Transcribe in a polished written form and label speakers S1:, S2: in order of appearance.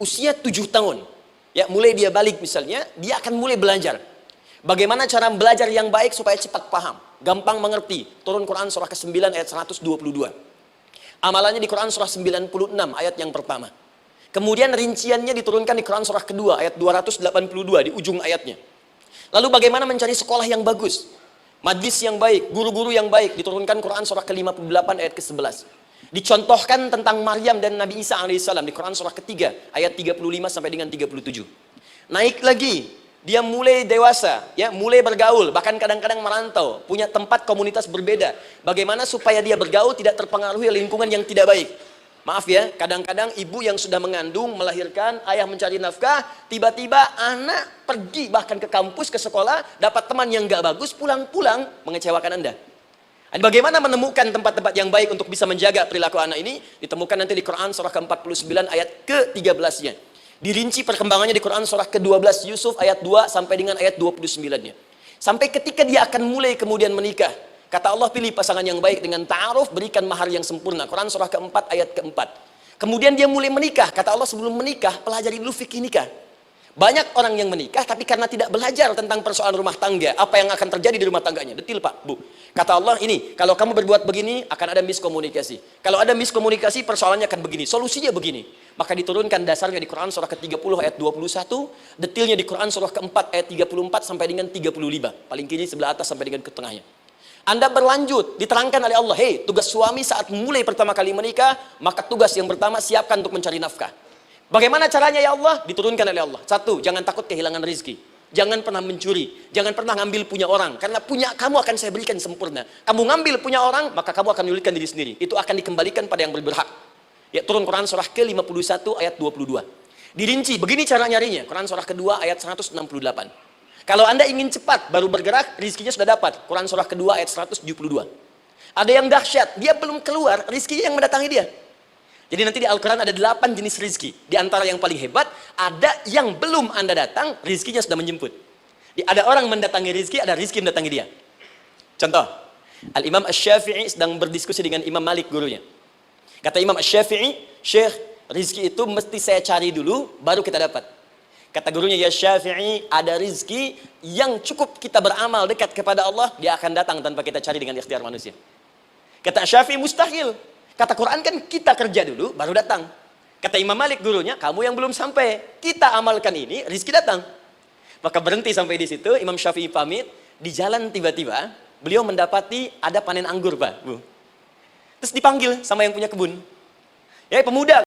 S1: usia 7 tahun, ya mulai dia balik misalnya, dia akan mulai belajar. Bagaimana cara belajar yang baik supaya cepat paham, gampang mengerti. Turun Quran surah ke-9 ayat 122. Amalannya di Quran surah 96 ayat yang pertama. Kemudian rinciannya diturunkan di Quran surah kedua ayat 282 di ujung ayatnya. Lalu bagaimana mencari sekolah yang bagus, majlis yang baik, guru-guru yang baik, diturunkan Quran surah ke-58 ayat ke-11. Dicontohkan tentang Maryam dan Nabi Isa alaihissalam di Quran surah ketiga ayat 35 sampai dengan 37. Naik lagi, dia mulai dewasa, ya, mulai bergaul, bahkan kadang-kadang merantau, punya tempat komunitas berbeda. Bagaimana supaya dia bergaul tidak terpengaruhi lingkungan yang tidak baik. Maaf ya, kadang-kadang ibu yang sudah mengandung, melahirkan, ayah mencari nafkah, tiba-tiba anak pergi bahkan ke kampus, ke sekolah, dapat teman yang gak bagus, pulang-pulang mengecewakan Anda. Bagaimana menemukan tempat-tempat yang baik untuk bisa menjaga perilaku anak ini? Ditemukan nanti di Quran surah ke-49 ayat ke-13-nya. Dirinci perkembangannya di Quran surah ke-12 Yusuf ayat 2 sampai dengan ayat 29-nya. Sampai ketika dia akan mulai kemudian menikah. Kata Allah, pilih pasangan yang baik dengan ta'aruf, berikan mahar yang sempurna. Quran surah ke-4 ayat ke-4. Kemudian dia mulai menikah. Kata Allah, sebelum menikah, pelajari dulu fikih nikah. Banyak orang yang menikah, tapi karena tidak belajar tentang persoalan rumah tangga, apa yang akan terjadi di rumah tangganya. Detil Pak, Bu. Kata Allah, ini, kalau kamu berbuat begini, akan ada miskomunikasi. Kalau ada miskomunikasi, persoalannya akan begini. Solusinya begini. Maka diturunkan dasarnya di Quran surah ke-30 ayat 21, detilnya di Quran surah ke-4 ayat 34 sampai dengan 35. Paling kiri sebelah atas sampai dengan ke tengahnya. Anda berlanjut, diterangkan oleh Allah, hei, tugas suami saat mulai pertama kali menikah, maka tugas yang pertama siapkan untuk mencari nafkah. Bagaimana caranya ya Allah? Diturunkan oleh Allah. 1, jangan takut kehilangan rezeki. Jangan pernah mencuri. Jangan pernah ngambil punya orang. Karena punya kamu akan saya berikan sempurna. Kamu ngambil punya orang, maka kamu akan menyulitkan diri sendiri. Itu akan dikembalikan pada yang berhak. Ya, turun Quran surah ke-51 ayat 22. Dirinci, begini cara nyarinya. Quran surah kedua ayat 168. Kalau Anda ingin cepat, baru bergerak, rezekinya sudah dapat. Quran surah kedua ayat 172. Ada yang dahsyat, dia belum keluar, rezekinya yang mendatangi dia. Jadi nanti di Al-Quran ada 8 jenis rizki. Di antara yang paling hebat, ada yang belum Anda datang, rizkinya sudah menjemput. Ada orang mendatangi rizki, ada rizki mendatangi dia. Contoh, Al-Imam Asy-Syafi'i sedang berdiskusi dengan Imam Malik gurunya. Kata Imam Asy-Syafi'i, Syekh, rizki itu mesti saya cari dulu, baru kita dapat. Kata gurunya, ya Syafi'i, ada rizki yang cukup kita beramal dekat kepada Allah, dia akan datang tanpa kita cari dengan ikhtiar manusia. Kata Syafi'i, mustahil. Kata Quran kan kita kerja dulu, baru datang. Kata Imam Malik gurunya, kamu yang belum sampai. Kita amalkan ini, rizki datang. Maka berhenti sampai di situ, Imam Syafi'i pamit. Di jalan tiba-tiba, beliau mendapati ada panen anggur, Pak, Bu. Terus dipanggil sama yang punya kebun. Ya, pemuda.